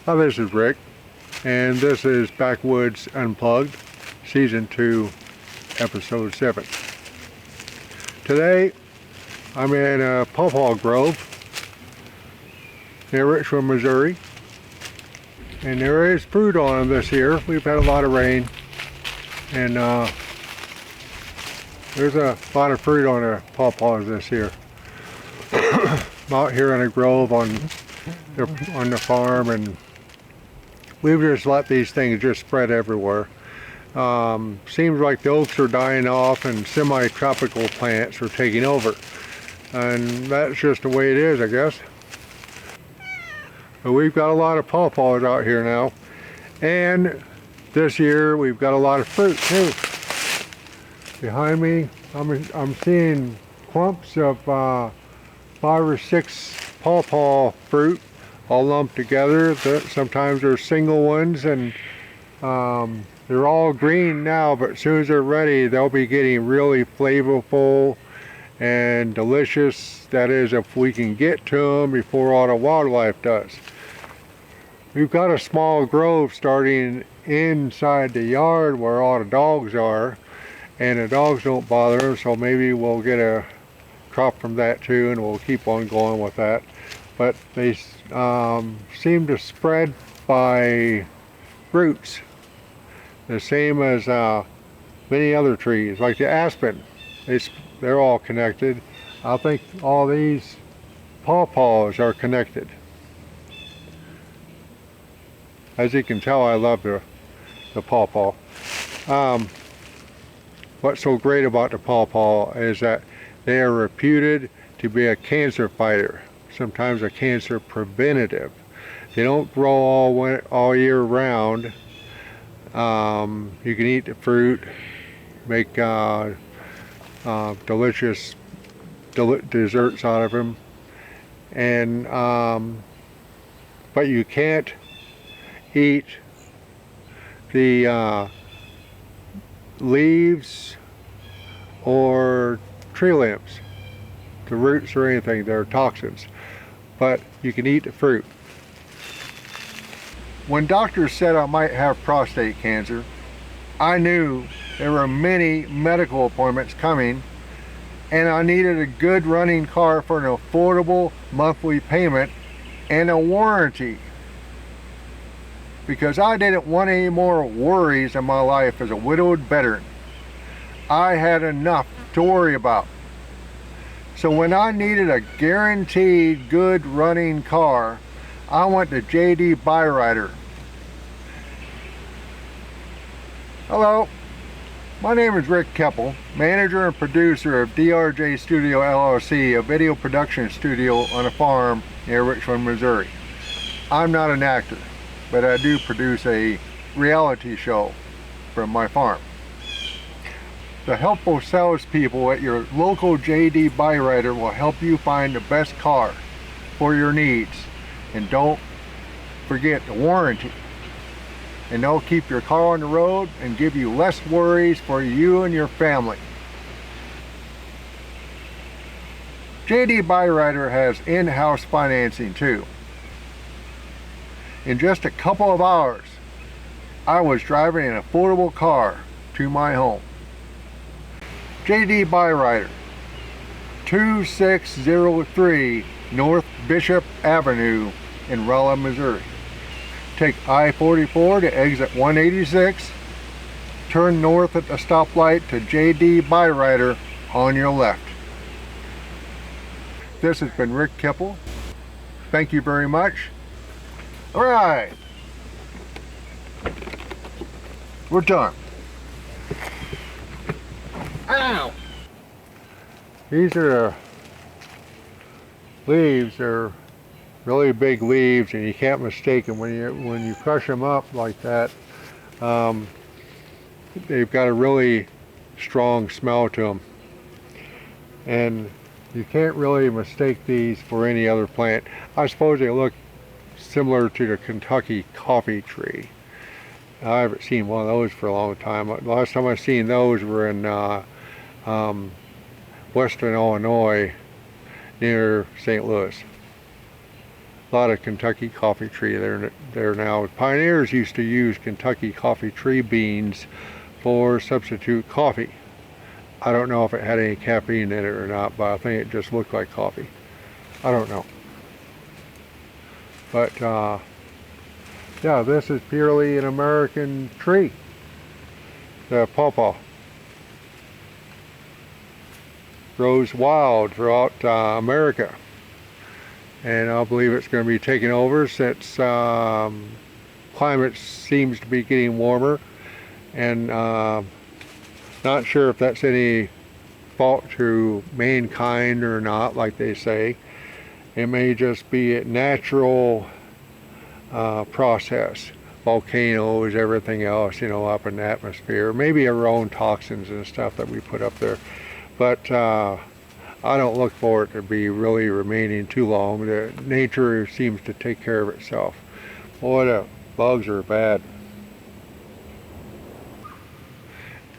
Hi, this is Rick, and this is Backwoods Unplugged, Season 2, Episode 7. Today, I'm in a Pawpaw Grove near Richmond, Missouri, and there is fruit on them this year. We've had a lot of rain, and there's a lot of fruit on the Pawpaws this year. I'm out here in a grove on the farm, and we've just let these things just spread everywhere. Seems like the oaks are dying off and semi-tropical plants are taking over, and that's just the way it is, I guess. But we've got a lot of pawpaws out here now, and this year we've got a lot of fruit too. Behind me, I'm seeing clumps of 5 or 6 pawpaw fruit all lumped together. Sometimes they're single ones, and they're all green now, but as soon as they're ready, they'll be getting really flavorful and delicious. That is, if we can get to them before all the wildlife does. We've got a small grove starting inside the yard where all the dogs are, and the dogs don't bother them, so maybe we'll get a crop from that too, and we'll keep on going with that. But they seem to spread by roots, the same as many other trees, like the aspen. They're all connected. I think all these pawpaws are connected. As you can tell, I love the pawpaw. What's so great about the pawpaw is that they are reputed to be a cancer fighter, sometimes a cancer preventative. They don't grow all year round. You can eat the fruit, make delicious desserts out of them, and but you can't eat the leaves or tree limbs, the roots or anything. They're toxins, but you can eat the fruit. When doctors said I might have prostate cancer, I knew there were many medical appointments coming, and I needed a good running car for an affordable monthly payment and a warranty, because I didn't want any more worries in my life as a widowed veteran. I had enough to worry about. So when I needed a guaranteed good running car, I went to J.D. Byrider. Hello, my name is Rick Kepple, manager and producer of DRJ Studio LLC, a video production studio on a farm near Richmond, Missouri. I'm not an actor, but I do produce a reality show from my farm. The helpful salespeople at your local J.D. Byrider will help you find the best car for your needs. And don't forget the warranty. And they'll keep your car on the road and give you less worries for you and your family. J.D. Byrider has in-house financing too. In just a couple of hours, I was driving an affordable car to my home. J.D. Byrider, 2603 North Bishop Avenue in Rolla, Missouri. Take I-44 to exit 186, turn north at the stoplight to J.D. Byrider on your left. This has been Rick Kepple. Thank you very much. All right, we're done. Ow! These are leaves. They're really big leaves, and you can't mistake them when you crush them up like that. They've got a really strong smell to them, and you can't really mistake these for any other plant. I suppose they look similar to the Kentucky coffee tree. I haven't seen one of those for a long time. The last time I seen those were in western Illinois near St. Louis. A lot of Kentucky coffee tree there now. Pioneers used to use Kentucky coffee tree beans for substitute coffee. I don't know if it had any caffeine in it or not, but I think it just looked like coffee. I don't know. But yeah, this is purely an American tree, the pawpaw. Grows wild throughout America, and I believe it's going to be taking over since climate seems to be getting warmer, and not sure if that's any fault to mankind or not, like they say. It may just be a natural process. Volcanoes, everything else, you know, up in the atmosphere. Maybe our own toxins and stuff that we put up there. But I don't look for it to be really remaining too long. Nature seems to take care of itself. Boy, the bugs are bad.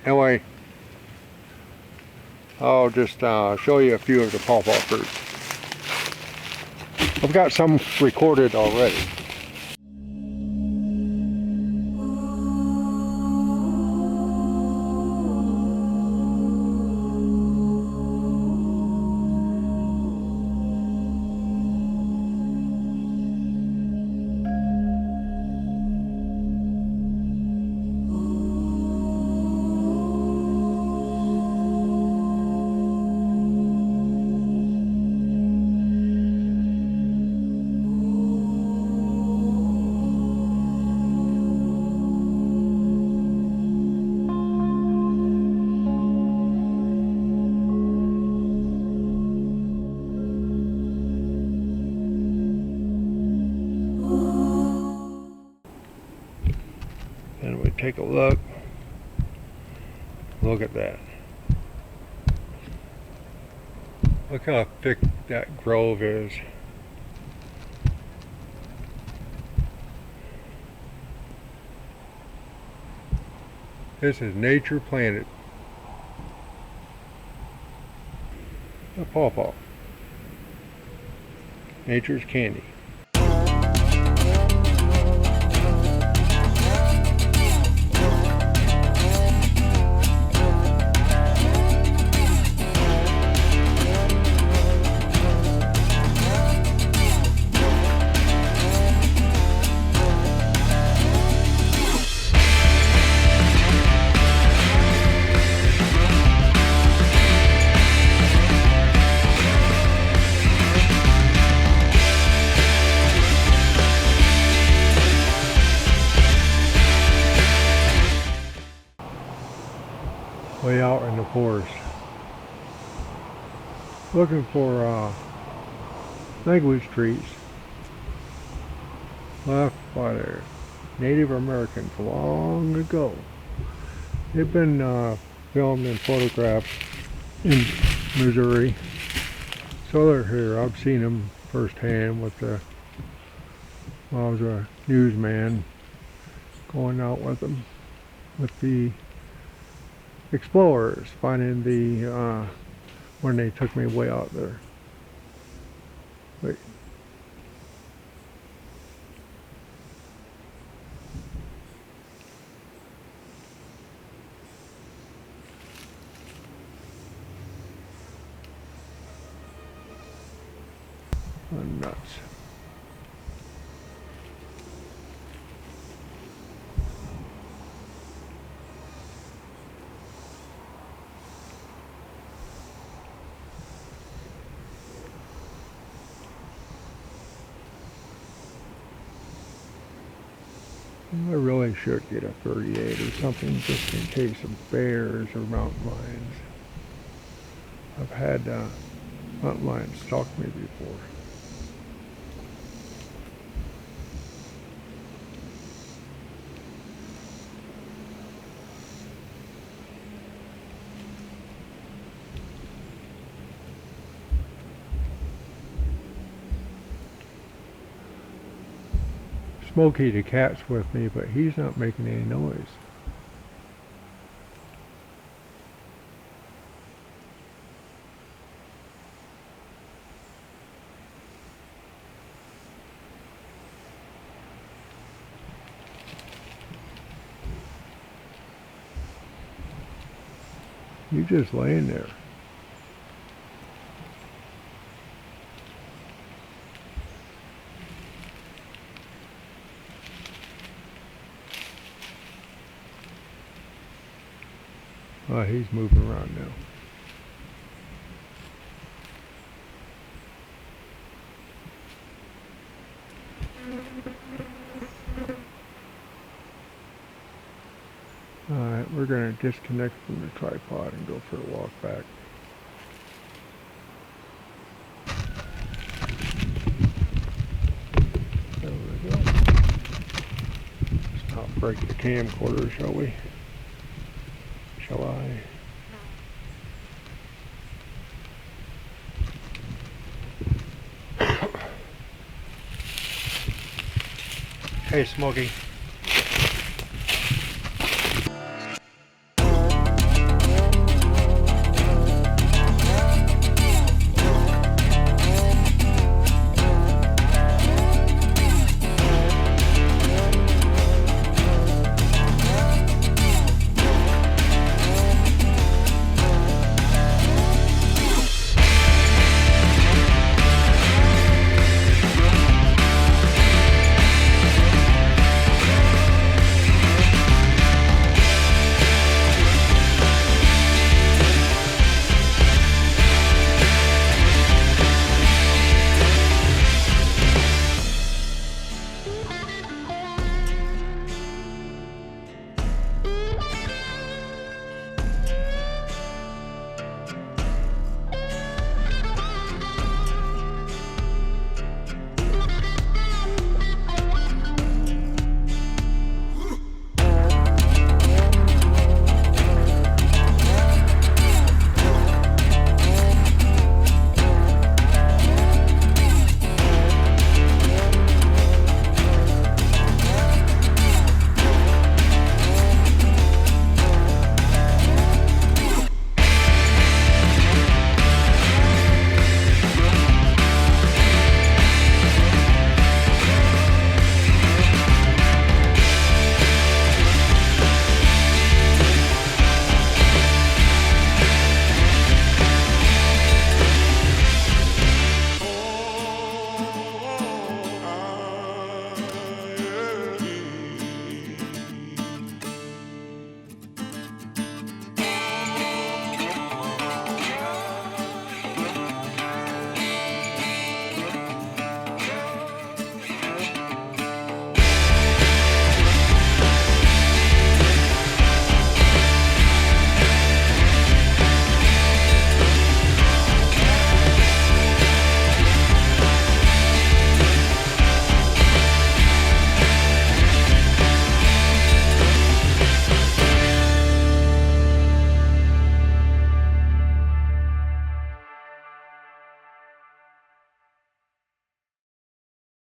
Anyway, I'll just show you a few of the pawpaw fruits. I've got some recorded already. And we take a look. Look at that. Look how thick that grove is. This is nature planted. A pawpaw. Nature's candy. Way out in the forest, looking for language trees left by their Native Americans long ago. They've been filmed and photographed in Missouri, so they're here. I've seen them firsthand with while I was a newsman, going out with them with the explorers, finding the when they took me way out there. Wait. Oh, nuts. I really should get a 38 or something just in case of bears or mountain lions. I've had mountain lions stalk me before. Smokey the cat's with me, but he's not making any noise. You just laying there. Oh, he's moving around now. Alright, we're going to disconnect from the tripod and go for a walk back. There we go. Let's not break the camcorder, shall we? Shall I? Hey, Smokey.